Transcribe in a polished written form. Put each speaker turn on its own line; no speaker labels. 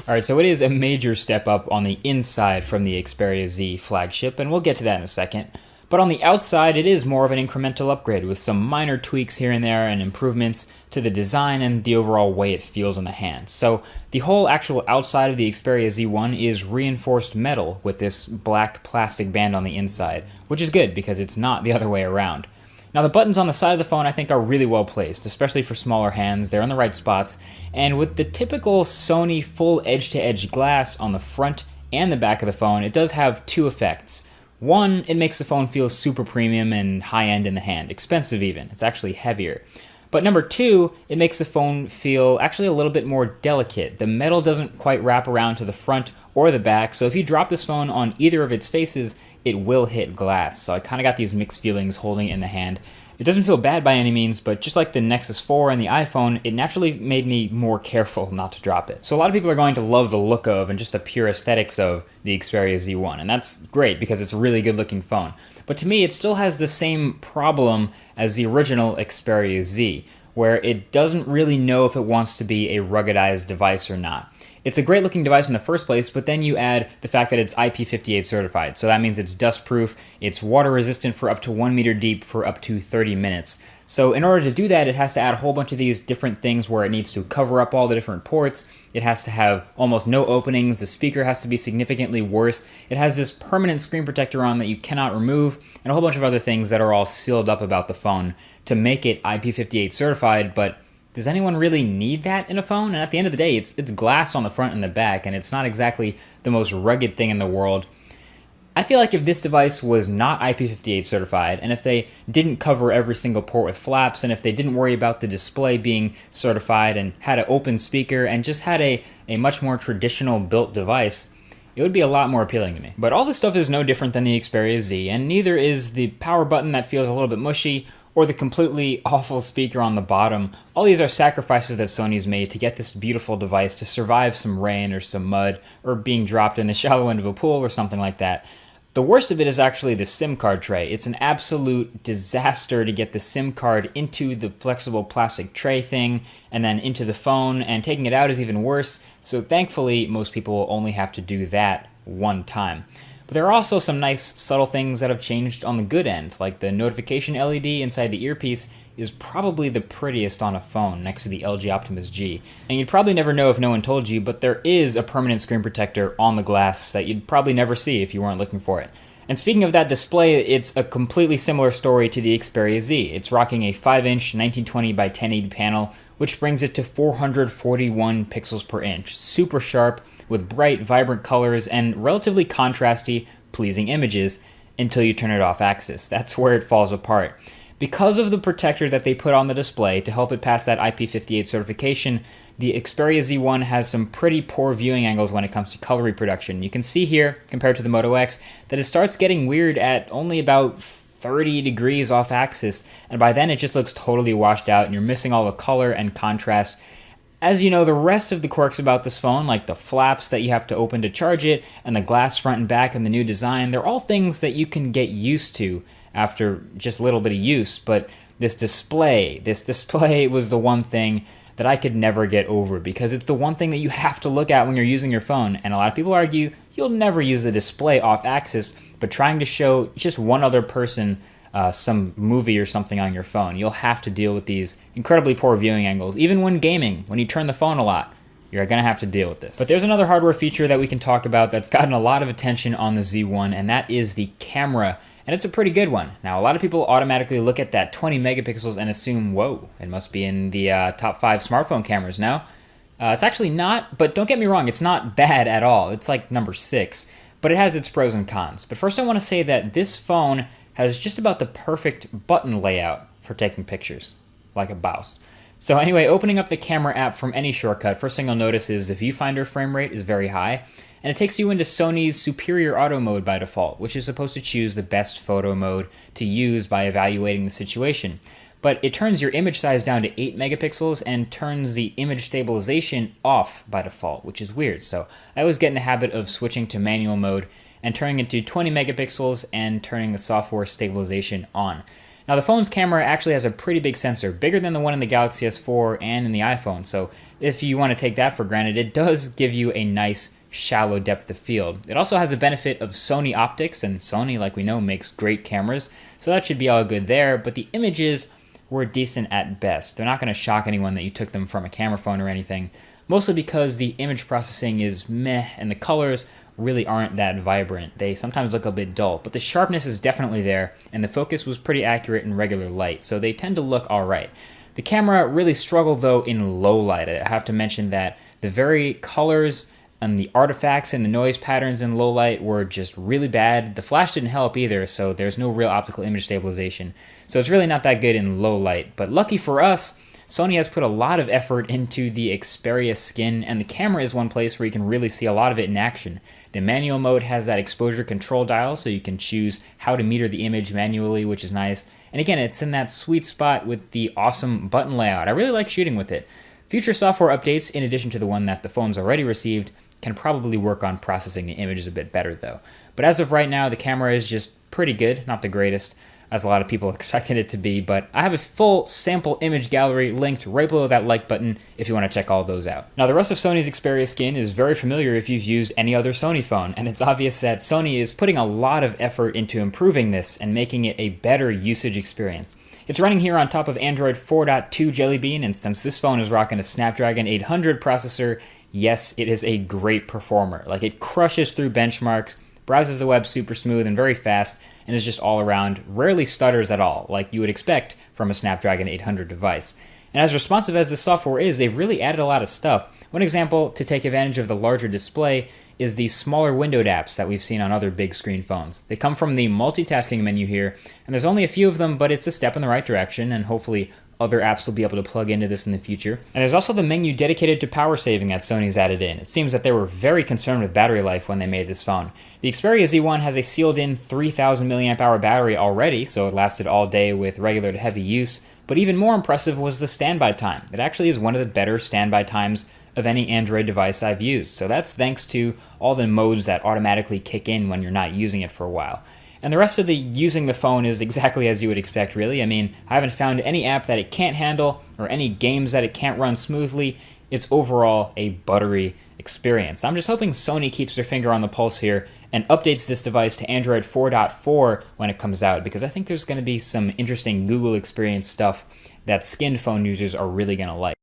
Alright, so it is a major step up on the inside from the Xperia Z flagship, and we'll get to that in a second. But on the outside, it is more of an incremental upgrade with some minor tweaks here and there and improvements to the design and the overall way it feels in the hand. So the whole actual outside of the Xperia Z1 is reinforced metal with this black plastic band on the inside, which is good because it's not the other way around. Now the buttons on the side of the phone I think are really well placed, especially for smaller hands. They're in the right spots, and with the typical Sony full edge-to-edge glass on the front and the back of the phone, it does have two effects. One, it makes the phone feel super premium and high-end in the hand, expensive even. It's actually heavier. But number two, it makes the phone feel actually a little bit more delicate. The metal doesn't quite wrap around to the front or the back, so if you drop this phone on either of its faces, it will hit glass. So I kind of got these mixed feelings holding it in the hand. It doesn't feel bad by any means, but just like the Nexus 4 and the iPhone, it naturally made me more careful not to drop it. So a lot of people are going to love the look of and just the pure aesthetics of the Xperia Z1, and that's great because it's a really good looking phone. But to me, it still has the same problem as the original Xperia Z, where it doesn't really know if it wants to be a ruggedized device or not. It's a great looking device in the first place, but then you add the fact that it's IP58 certified. So that means it's dust proof, it's water resistant for up to 1 meter deep for up to 30 minutes. So in order to do that, it has to add a whole bunch of these different things where it needs to cover up all the different ports. It has to have almost no openings. The speaker has to be significantly worse. It has this permanent screen protector on that you cannot remove, and a whole bunch of other things that are all sealed up about the phone to make it IP58 certified, but does anyone really need that in a phone? And at the end of the day, it's glass on the front and the back, and it's not exactly the most rugged thing in the world. I feel like if this device was not IP58 certified, and if they didn't cover every single port with flaps, and if they didn't worry about the display being certified and had an open speaker and just had a much more traditional built device, it would be a lot more appealing to me. But all this stuff is no different than the Xperia Z, and neither is the power button that feels a little bit mushy, or the completely awful speaker on the bottom. All these are sacrifices that Sony's made to get this beautiful device to survive some rain or some mud, or being dropped in the shallow end of a pool or something like that. The worst of it is actually the SIM card tray. It's an absolute disaster to get the SIM card into the flexible plastic tray thing and then into the phone, and taking it out is even worse. So thankfully, most people will only have to do that one time. But there are also some nice subtle things that have changed on the good end, like the notification LED inside the earpiece is probably the prettiest on a phone next to the LG Optimus G. And you'd probably never know if no one told you, but there is a permanent screen protector on the glass that you'd probably never see if you weren't looking for it. And speaking of that display, it's a completely similar story to the Xperia Z. It's rocking a 5-inch 1920 by 1080 panel, which brings it to 441 pixels per inch. Super sharp, with bright, vibrant colors and relatively contrasty, pleasing images until you turn it off axis. That's where it falls apart. Because of the protector that they put on the display to help it pass that IP58 certification, the Xperia Z1 has some pretty poor viewing angles when it comes to color reproduction. You can see here, compared to the Moto X, that it starts getting weird at only about 30 degrees off axis, and by then it just looks totally washed out and you're missing all the color and contrast. As you know, the rest of the quirks about this phone, like the flaps that you have to open to charge it, and the glass front and back and the new design, they're all things that you can get used to after just a little bit of use, but this display was the one thing that I could never get over, because it's the one thing that you have to look at when you're using your phone, and a lot of people argue you'll never use the display off axis, but trying to show just one other person some movie or something on your phone, you'll have to deal with these incredibly poor viewing angles. Even when gaming, when you turn the phone a lot, you're going to have to deal with this. But there's another hardware feature that we can talk about that's gotten a lot of attention on the Z1, and that is the camera. And it's a pretty good one. Now, a lot of people automatically look at that 20 megapixels and assume, whoa, it must be in the top 5 smartphone cameras now. It's actually not, but don't get me wrong, it's not bad at all. It's like number 6, but it has its pros and cons. But first I want to say that this phone has just about the perfect button layout for taking pictures, like a mouse. So anyway, opening up the camera app from any shortcut, first thing you'll notice is the viewfinder frame rate is very high, and it takes you into Sony's superior auto mode by default, which is supposed to choose the best photo mode to use by evaluating the situation. But it turns your image size down to 8 megapixels and turns the image stabilization off by default, which is weird. So I always get in the habit of switching to manual mode and turning it to 20 megapixels and turning the software stabilization on. Now the phone's camera actually has a pretty big sensor, bigger than the one in the Galaxy S4 and in the iPhone, so if you want to take that for granted, it does give you a nice shallow depth of field. It also has a benefit of Sony optics, and Sony, like we know, makes great cameras, so that should be all good there, but the images were decent at best. They're not going to shock anyone that you took them from a camera phone or anything, mostly because the image processing is meh and the colors really aren't that vibrant. They sometimes look a bit dull, but the sharpness is definitely there, and the focus was pretty accurate in regular light, so they tend to look alright. The camera really struggled though in low light. I have to mention that the very colors and the artifacts and the noise patterns in low light were just really bad. The flash didn't help either, so there's no real optical image stabilization. So it's really not that good in low light, but lucky for us, Sony has put a lot of effort into the Xperia skin, and the camera is one place where you can really see a lot of it in action. The manual mode has that exposure control dial, so you can choose how to meter the image manually, which is nice. And again, it's in that sweet spot with the awesome button layout. I really like shooting with it. Future software updates, in addition to the one that the phone's already received, can probably work on processing the images a bit better though. But as of right now, the camera is just pretty good, not the greatest, as a lot of people expected it to be, but I have a full sample image gallery linked right below that like button if you want to check all those out. Now the rest of Sony's Xperia skin is very familiar if you've used any other Sony phone, and it's obvious that Sony is putting a lot of effort into improving this and making it a better usage experience. It's running here on top of Android 4.2 Jelly Bean, and since this phone is rocking a Snapdragon 800 processor, yes, it is a great performer. Like, it crushes through benchmarks, browses the web super smooth and very fast, and is just all around, rarely stutters at all, like you would expect from a Snapdragon 800 device. And as responsive as this software is, they've really added a lot of stuff. One example to take advantage of the larger display is the smaller windowed apps that we've seen on other big screen phones. They come from the multitasking menu here, and there's only a few of them, but it's a step in the right direction, and hopefully other apps will be able to plug into this in the future. And there's also the menu dedicated to power saving that Sony's added in. It seems that they were very concerned with battery life when they made this phone. The Xperia Z1 has a sealed-in 3000 mAh battery already, so it lasted all day with regular to heavy use, but even more impressive was the standby time. It actually is one of the better standby times of any Android device I've used, so that's thanks to all the modes that automatically kick in when you're not using it for a while. And the rest of the using the phone is exactly as you would expect, really. I mean, I haven't found any app that it can't handle or any games that it can't run smoothly. It's overall a buttery experience. I'm just hoping Sony keeps their finger on the pulse here and updates this device to Android 4.4 when it comes out, because I think there's going to be some interesting Google experience stuff that skinned phone users are really going to like.